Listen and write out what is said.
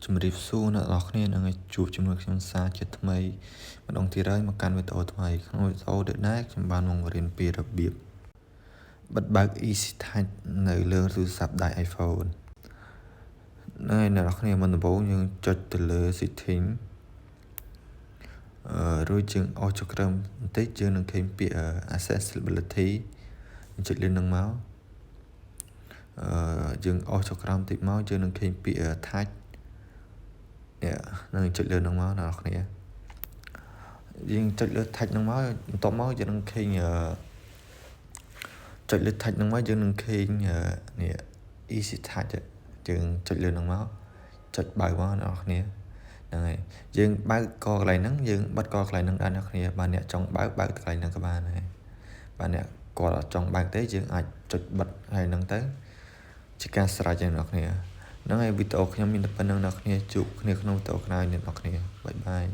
ជំរាបសួរអ្នកនរគ្នានឹងជួបជាមួយខ្ញុំសាជាថ្មីម្ដងទៀតហើយមកកាន់វីដេអូថ្មីក្នុងវីដេអូនេះដែរខ្ញុំបានមករៀនពីរបៀបបិទបើក Easy Touch នៅលើទូរស័ព្ទដៃ iPhone ហើយអ្នកនរគ្នាមុនដំបូងយើងចុចទៅលើ Setting រួចយើងអស់ចុចក្រោមបន្តិចយើងនឹងឃើញពាក្យ Accessibility ចុចលើនឹងមកយើងអស់ចុចក្រោមបន្តិចមកយើងនឹងឃើញពាក្យ Touch នឹងចុចលើនឹងមកអ្នកនរគ្នាយើងចុចលើ Touch នឹងមកបន្ទាប់មកយើងនឹងឃើញចុចលើ Touch នឹងមកយើងនឹងឃើញនេះ Easy Touch យើងចុចលើនឹងមកចុចបើកមកអ្នកនរគ្នាហ្នឹងហើយយើងបើកកន្លែងហ្នឹងយើងបិទកន្លែងហ្នឹងដែរអ្នកគ្នាបើអ្នកចង់បើកកន្លែងហ្នឹងក៏បានដែរបើអ្នកគាត់អត់ចង់បើកទេយើងអាចចុចបិទហើយហ្នឹងទៅជាការស្រេចអ្នកនរគ្នាហ្នឹងហើយវីដេអូខ្ញុំមានតែប៉ុណ្្នឹងអ្នកគ្នាជួបគ្នាក្នុងវីដេអូក្រោយអ្នកនរគ្នាបាយបាយ